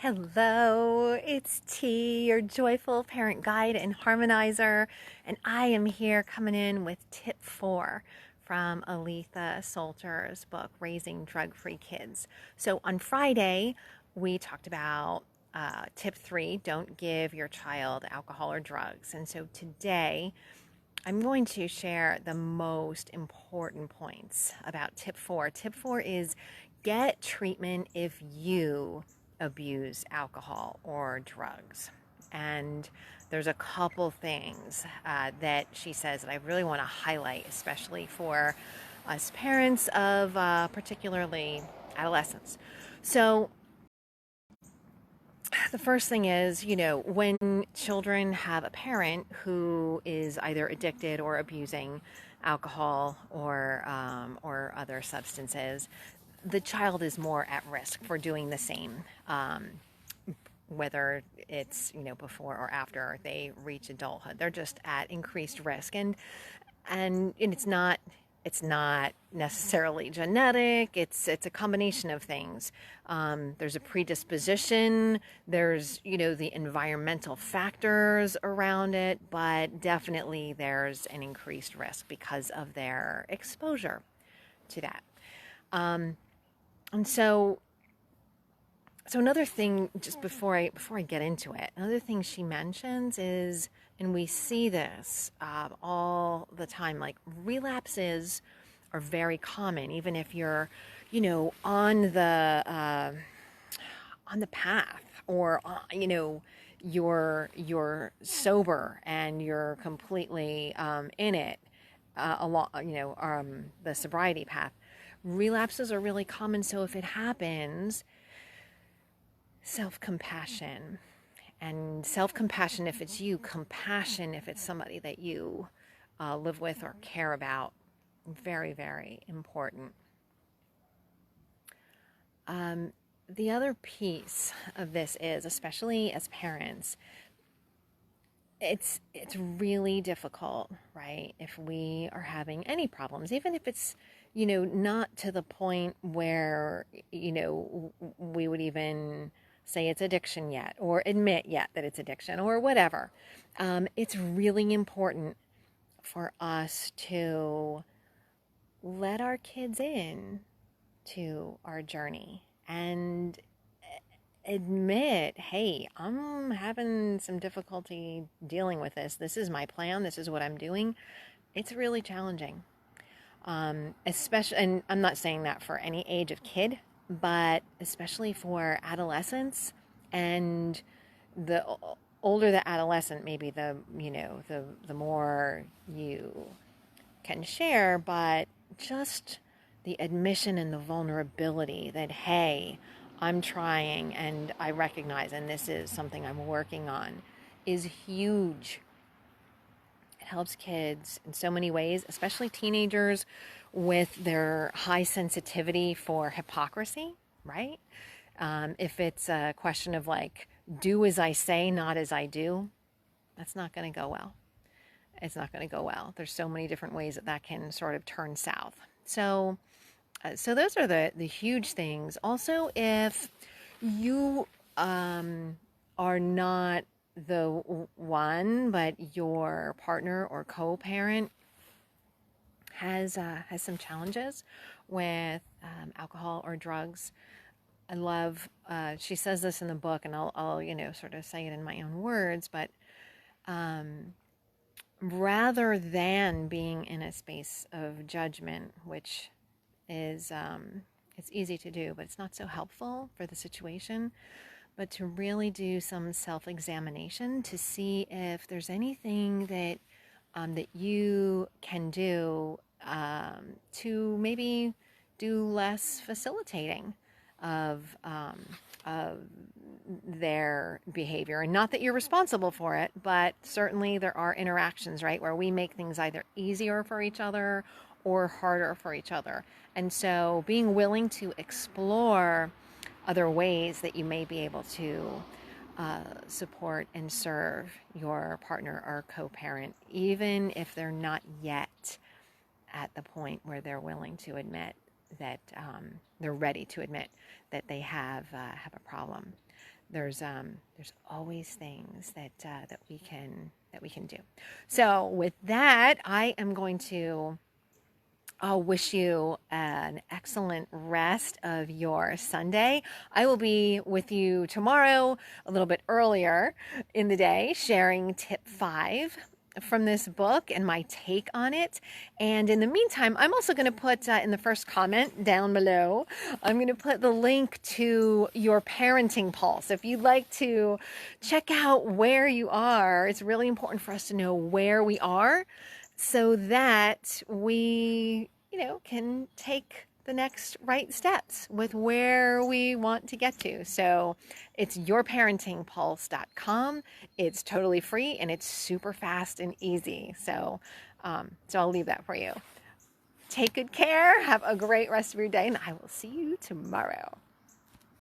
Hello, it's T, your joyful parent guide and harmonizer, and I am here coming in with tip 4 from Aletha Solter's book, Raising Drug-Free Kids. So on Friday, we talked about tip 3, don't give your child alcohol or drugs. And so today, I'm going to share the most important points about tip 4. Tip 4 is get treatment if you abuse alcohol or drugs. And there's a couple things that she says that I really want to highlight, especially for us parents of particularly adolescents. So the first thing is, when children have a parent who is either addicted or abusing alcohol or other substances, the child is more at risk for doing the same, whether it's before or after they reach adulthood. They're just at increased risk, and it's not necessarily genetic. It's a combination of things. There's a predisposition. There's the environmental factors around it, but definitely there's an increased risk because of their exposure to that. And so another thing, just before I get into it, another thing she mentions is, and we see this all the time, like relapses are very common, even if you're, on the path, or you're sober and you're completely in it along, the sobriety path. Relapses are really common, so if it happens, self-compassion. And self-compassion if it's you, compassion if it's somebody that you live with or care about. Very, very important. The other piece of this is, especially as parents, it's really difficult, right? If we are having any problems, even if it's not to the point where we would even say it's addiction yet, or admit yet that it's addiction, or whatever. It's really important for us to let our kids in to our journey and admit, hey, I'm having some difficulty dealing with this. This is my plan. This is what I'm doing. It's really challenging. Especially, and I'm not saying that for any age of kid, but especially for adolescents, and the older the adolescent, maybe the more you can share, but just the admission and the vulnerability that, hey, I'm trying and I recognize, and this is something I'm working on, is huge. It helps kids in so many ways, especially teenagers with their high sensitivity for hypocrisy, right? If it's a question of like, do as I say, not as I do, that's not going to go well. It's not going to go well. There's so many different ways that can sort of turn south. So those are the huge things. Also, if you are not the one, but your partner or co-parent has some challenges with alcohol or drugs, I love, she says this in the book, and I'll sort of say it in my own words, but rather than being in a space of judgment, which is, it's easy to do, but it's not so helpful for the situation, but to really do some self-examination to see if there's anything that that you can do to maybe do less facilitating of their behavior. And not that you're responsible for it, but certainly there are interactions, right, where we make things either easier for each other or harder for each other. And so being willing to explore other ways that you may be able to support and serve your partner or co-parent, even if they're not yet at the point where they're willing to admit that they're ready to admit that they have a problem. There's always things that we can do. So with that, I am going to wish you an excellent rest of your Sunday. I will be with you tomorrow a little bit earlier in the day, sharing tip 5 from this book and my take on it. And in the meantime, I'm also going to put in the first comment down below, I'm going to put the link to your parenting pulse. If you'd like to check out where you are, it's really important for us to know where we are so that we, can take the next right steps with where we want to get to. So it's yourparentingpulse.com. It's totally free and it's super fast and easy. So I'll leave that for you. Take good care. Have a great rest of your day, and I will see you tomorrow.